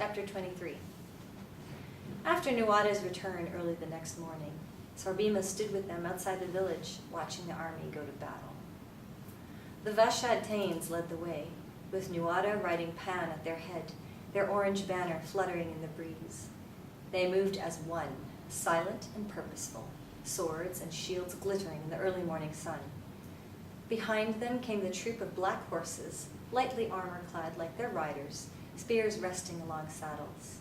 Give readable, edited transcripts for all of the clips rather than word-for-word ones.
Chapter 23. After Nuada's return early the next morning, Sorbima stood with them outside the village, watching the army go to battle. The Vashad Thanes led the way, with Nuada riding Pan at their head, their orange banner fluttering in the breeze. They moved as one, silent and purposeful, swords and shields glittering in the early morning sun. Behind them came the troop of black horses, lightly armor-clad like their riders, spears resting along saddles.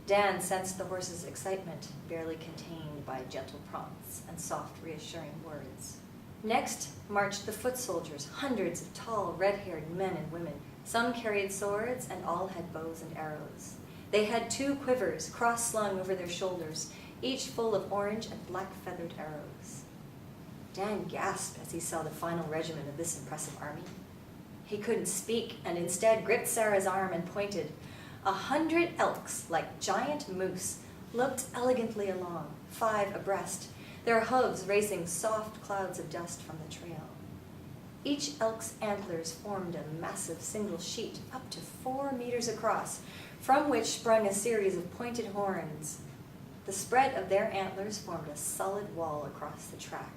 Dan sensed the horses' excitement, barely contained by gentle prompts and soft, reassuring words. Next marched the foot soldiers, hundreds of tall, red-haired men and women. Some carried swords, and all had bows and arrows. They had 2 quivers cross-slung over their shoulders, each full of orange and black feathered arrows. Dan gasped as he saw the final regiment of this impressive army. He couldn't speak, and instead gripped Sarah's arm and pointed. 100 elks, like giant moose, looked elegantly along, 5 abreast, their hooves raising soft clouds of dust from the trail. Each elk's antlers formed a massive single sheet up to 4 meters across, from which sprung a series of pointed horns. The spread of their antlers formed a solid wall across the track.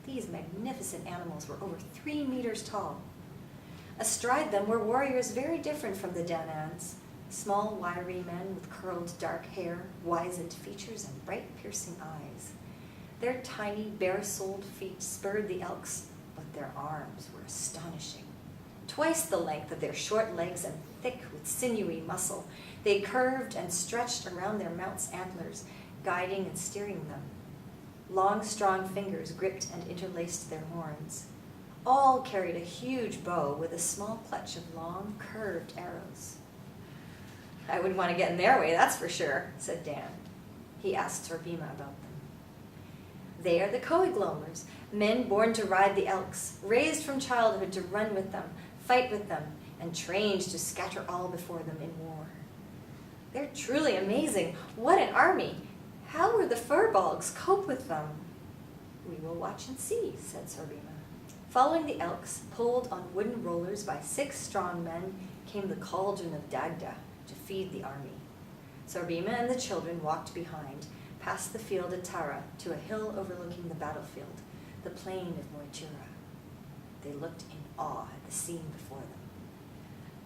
These magnificent animals were over 3 meters tall. Astride them were warriors very different from the Danans, small, wiry men with curled dark hair, wizened features, and bright, piercing eyes. Their tiny, bare-soled feet spurred the elks, but their arms were astonishing. Twice the length of their short legs and thick with sinewy muscle, they curved and stretched around their mounts' antlers, guiding and steering them. Long, strong fingers gripped and interlaced their horns. All carried a huge bow with a small clutch of long, curved arrows. "I wouldn't want to get in their way, that's for sure," said Dan. He asked Sorbima about them. "They are the Coeglomers, men born to ride the elks, raised from childhood to run with them, fight with them, and trained to scatter all before them in war. They're truly amazing. What an army! How will the Furbolgs cope with them?" "We will watch and see," said Sorbima. Following the elks, pulled on wooden rollers by 6 strong men, came the cauldron of Dagda to feed the army. Sorbima and the children walked behind, past the field at Tara, to a hill overlooking the battlefield, the plain of Moitura. They looked in awe at the scene before them.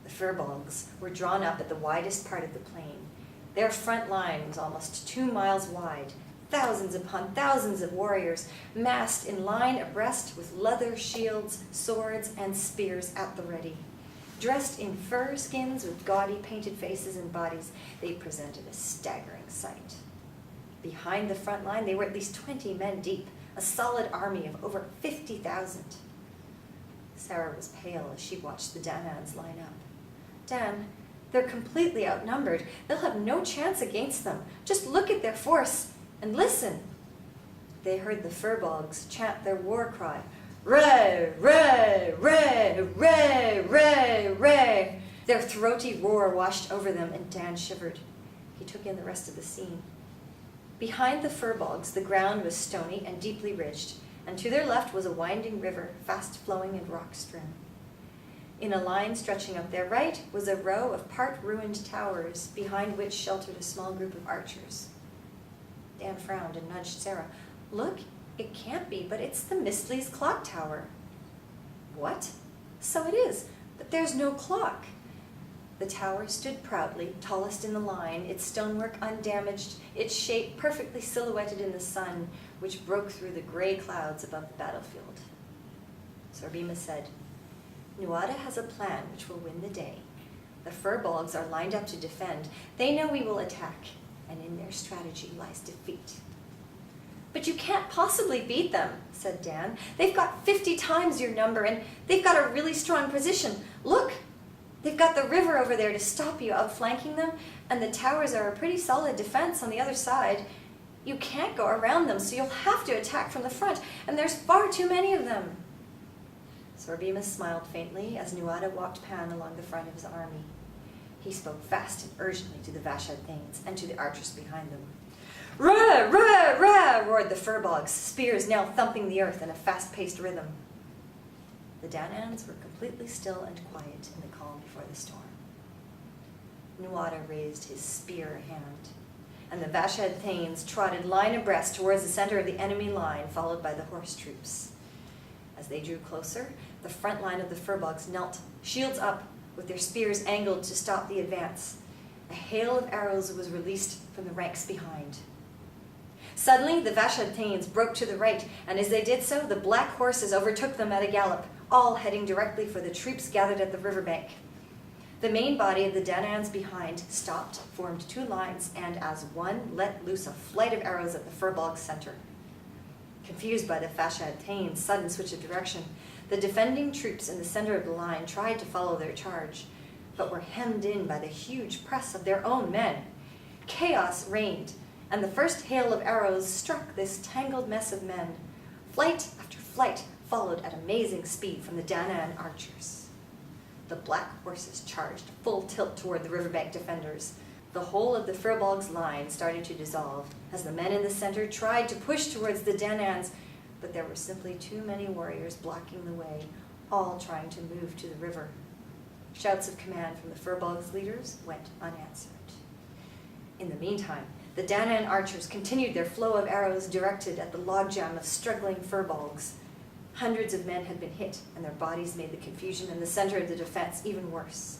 The Furbolgs were drawn up at the widest part of the plain. Their front line was almost 2 miles wide, thousands upon thousands of warriors, massed in line abreast with leather shields, swords, and spears at the ready. Dressed in fur skins with gaudy painted faces and bodies, they presented a staggering sight. Behind the front line, they were at least 20 men deep, a solid army of over 50,000. Sarah was pale as she watched the Danans line up. "Dan, they're completely outnumbered. They'll have no chance against them. Just look at their force. And listen." They heard the Furbolgs chant their war cry, "Ray, ray, ray, ray, ray, ray." Their throaty roar washed over them, and Dan shivered. He took in the rest of the scene. Behind the Furbolgs, the ground was stony and deeply ridged, and to their left was a winding river, fast-flowing and rock-strewn. In a line stretching up their right was a row of part-ruined towers, behind which sheltered a small group of archers. Dan frowned and nudged Sarah. "Look, it can't be, but it's the Mistleys' clock tower." "What? So it is, but there's no clock." The tower stood proudly, tallest in the line, its stonework undamaged, its shape perfectly silhouetted in the sun, which broke through the gray clouds above the battlefield. Sorbima said, "Nuada has a plan which will win the day. The Furbolgs are lined up to defend. They know we will attack, and in their strategy lies defeat." "But you can't possibly beat them," said Dan. "They've got 50 times your number, and they've got a really strong position. Look, they've got the river over there to stop you outflanking them, and the towers are a pretty solid defense on the other side. You can't go around them, so you'll have to attack from the front, and there's far too many of them." Sorbima smiled faintly as Nuada walked Pan along the front of his army. He spoke fast and urgently to the Vashad Thanes and to the archers behind them. "Rah, rah, rah!" roared the Furbolgs, spears now thumping the earth in a fast-paced rhythm. The Danans were completely still and quiet in the calm before the storm. Nuada raised his spear hand, and the Vashad Thanes trotted line abreast towards the center of the enemy line, followed by the horse troops. As they drew closer, the front line of the Furbolgs knelt, shields up, with their spears angled to stop the advance. A hail of arrows was released from the ranks behind. Suddenly, the Vashad Thanes broke to the right, and as they did so, the black horses overtook them at a gallop, all heading directly for the troops gathered at the riverbank. The main body of the Danaans behind stopped, formed two lines, and as one, let loose a flight of arrows at the Furbolg center. Confused by the Vashad Thanes' sudden switch of direction, the defending troops in the center of the line tried to follow their charge, but were hemmed in by the huge press of their own men. Chaos reigned, and the first hail of arrows struck this tangled mess of men. Flight after flight followed at amazing speed from the Danaan archers. The black horses charged full tilt toward the riverbank defenders. The whole of the Furbolg's line started to dissolve as the men in the center tried to push towards the Danaans, but there were simply too many warriors blocking the way, all trying to move to the river. Shouts of command from the Furbolg's leaders went unanswered. In the meantime, the Danaan archers continued their flow of arrows directed at the logjam of struggling Furbolgs. Hundreds of men had been hit, and their bodies made the confusion in the center of the defense even worse.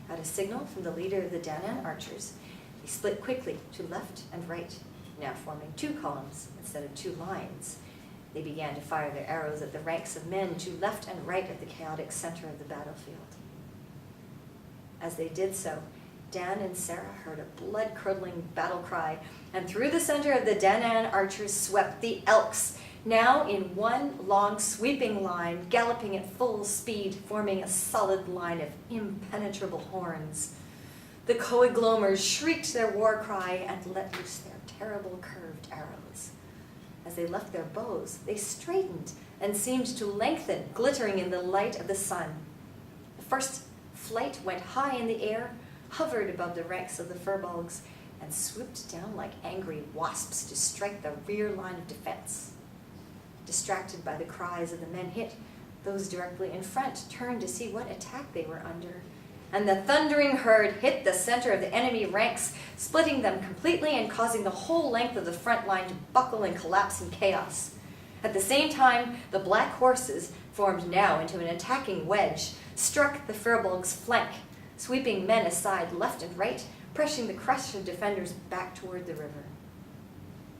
At a signal from the leader of the Danaan archers, they split quickly to left and right, now forming two columns instead of two lines. They began to fire their arrows at the ranks of men to left and right of the chaotic center of the battlefield. As they did so, Dan and Sarah heard a blood-curdling battle cry, and through the center of the Danaan archers swept the Elks, now in one long sweeping line, galloping at full speed, forming a solid line of impenetrable horns. The Coeglomers shrieked their war cry and let loose their terrible curved arrows. As they left their bows, they straightened and seemed to lengthen, glittering in the light of the sun. The first flight went high in the air, hovered above the ranks of the Furbolgs, and swooped down like angry wasps to strike the rear line of defense. Distracted by the cries of the men hit, those directly in front turned to see what attack they were under, and the thundering herd hit the center of the enemy ranks, splitting them completely and causing the whole length of the front line to buckle and collapse in chaos. At the same time, the black horses, formed now into an attacking wedge, struck the Furbolg's flank, sweeping men aside left and right, pressing the crush of defenders back toward the river.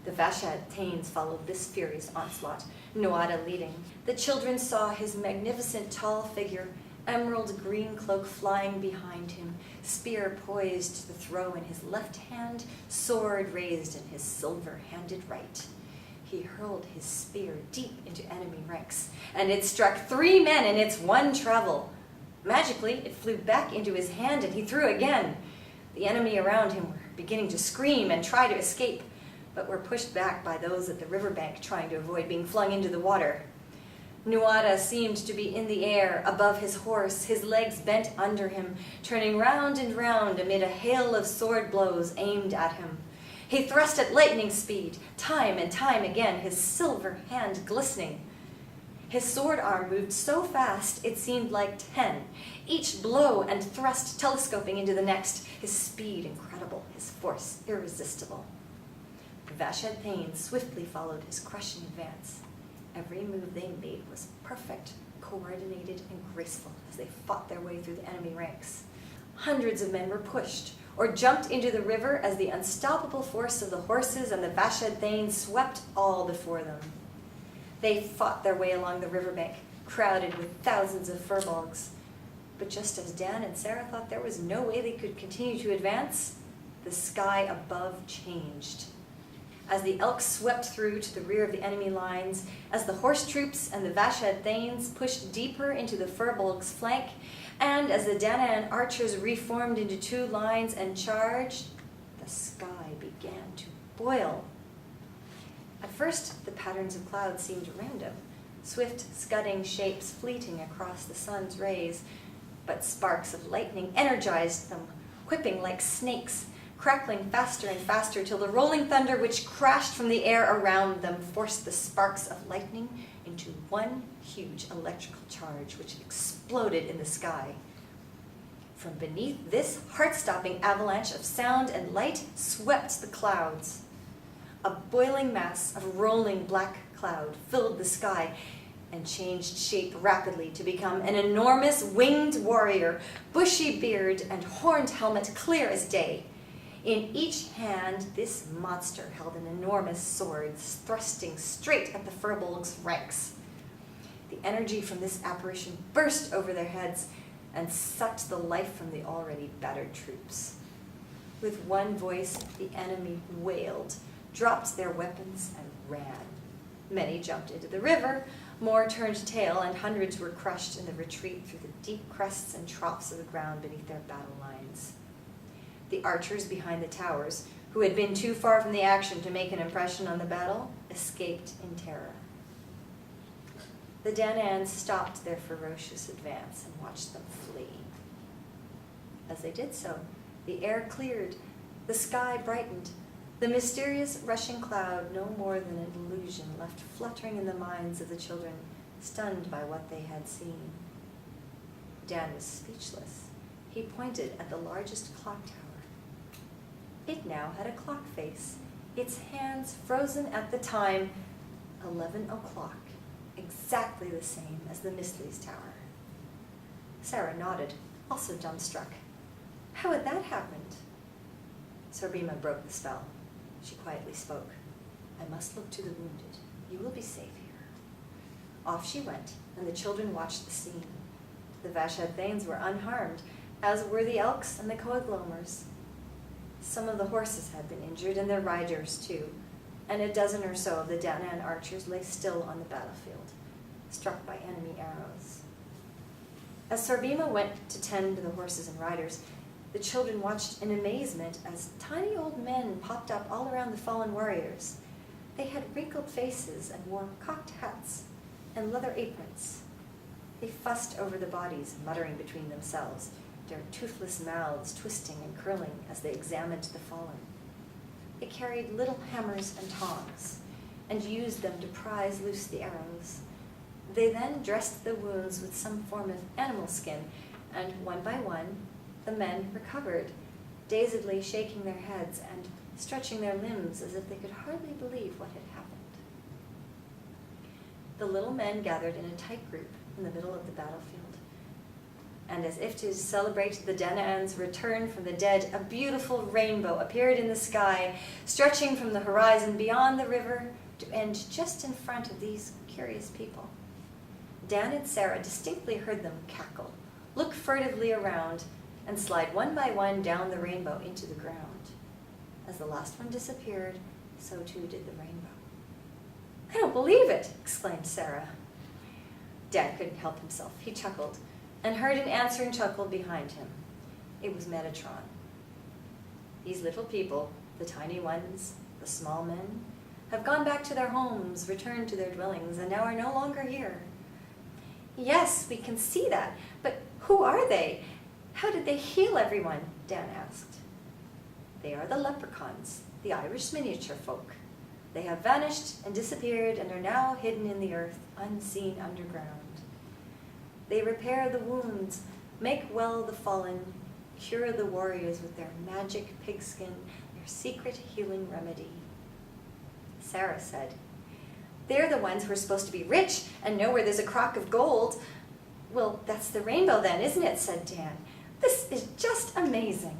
The Vashad Thanes followed this furious onslaught, Nuada leading. The children saw his magnificent tall figure, emerald green cloak flying behind him, spear poised to throw in his left hand, sword raised in his silver-handed right. He hurled his spear deep into enemy ranks, and it struck 3 men in its one travel. Magically, it flew back into his hand, and he threw again. The enemy around him were beginning to scream and try to escape, but were pushed back by those at the riverbank trying to avoid being flung into the water. Nuada seemed to be in the air, above his horse, his legs bent under him, turning round and round amid a hail of sword blows aimed at him. He thrust at lightning speed, time and time again, his silver hand glistening. His sword arm moved so fast it seemed like 10, each blow and thrust telescoping into the next, his speed incredible, his force irresistible. The Vashad Thanes swiftly followed his crushing advance. Every move they made was perfect, coordinated, and graceful as they fought their way through the enemy ranks. Hundreds of men were pushed or jumped into the river as the unstoppable force of the horses and the Vashad Thanes swept all before them. They fought their way along the riverbank, crowded with thousands of Furbolgs. But just as Dan and Sarah thought there was no way they could continue to advance, the sky above changed. As the Elks swept through to the rear of the enemy lines, as the horse troops and the Vashad Thanes pushed deeper into the Furbolg's flank, and as the Danaan archers reformed into 2 lines and charged, the sky began to boil. At first, the patterns of clouds seemed random, swift, scudding shapes fleeting across the sun's rays, but sparks of lightning energized them, whipping like snakes, crackling faster and faster till the rolling thunder which crashed from the air around them forced the sparks of lightning into one huge electrical charge which exploded in the sky. From beneath this heart-stopping avalanche of sound and light swept the clouds. A boiling mass of rolling black cloud filled the sky and changed shape rapidly to become an enormous winged warrior, bushy beard and horned helmet clear as day. In each hand, this monster held an enormous sword thrusting straight at the Furbolg's ranks. The energy from this apparition burst over their heads and sucked the life from the already battered troops. With one voice, the enemy wailed, dropped their weapons, and ran. Many jumped into the river, more turned tail, and hundreds were crushed in the retreat through the deep crests and troughs of the ground beneath their battle lines. The archers behind the towers, who had been too far from the action to make an impression on the battle, escaped in terror. The Danaans stopped their ferocious advance and watched them flee. As they did so, the air cleared, the sky brightened, the mysterious rushing cloud, no more than an illusion, left fluttering in the minds of the children, stunned by what they had seen. Dan was speechless. He pointed at the largest clock tower. It now had a clock face, its hands frozen at the time, 11 o'clock, exactly the same as the Mistleys' tower. Sarah nodded, also dumbstruck. How had that happened? Sorbima broke the spell. She quietly spoke. I must look to the wounded. You will be safe here. Off she went, and the children watched the scene. The Vashad Thanes were unharmed, as were the Elks and the Coaglomers. Some of the horses had been injured, and their riders too, and a dozen or so of the Danaan archers lay still on the battlefield, struck by enemy arrows. As Sorbima went to tend to the horses and riders, the children watched in amazement as tiny old men popped up all around the fallen warriors. They had wrinkled faces and wore cocked hats and leather aprons. They fussed over the bodies, muttering between themselves, their toothless mouths twisting and curling as they examined the fallen. They carried little hammers and tongs and used them to prise loose the arrows. They then dressed the wounds with some form of animal skin, and one by one, the men recovered, dazedly shaking their heads and stretching their limbs as if they could hardly believe what had happened. The little men gathered in a tight group in the middle of the battlefield. And as if to celebrate the Danaan's return from the dead, a beautiful rainbow appeared in the sky, stretching from the horizon beyond the river to end just in front of these curious people. Dan and Sarah distinctly heard them cackle, look furtively around, and slide one by one down the rainbow into the ground. As the last one disappeared, so too did the rainbow. I don't believe it, exclaimed Sarah. Dan couldn't help himself. He chuckled, and heard an answering chuckle behind him. It was Metatron. These little people, the tiny ones, the small men, have gone back to their homes, returned to their dwellings, and now are no longer here. Yes, we can see that, but who are they? How did they heal everyone? Dan asked. They are the leprechauns, the Irish miniature folk. They have vanished and disappeared and are now hidden in the earth, unseen underground. They repair the wounds, make well the fallen, cure the warriors with their magic pigskin, their secret healing remedy. Sarah said, they're the ones who are supposed to be rich and know where there's a crock of gold. Well, that's the rainbow then, isn't it? Said Dan. This is just amazing.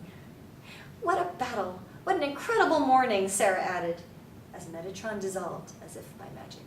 What a battle. What an incredible morning, Sarah added, as Metatron dissolved as if by magic.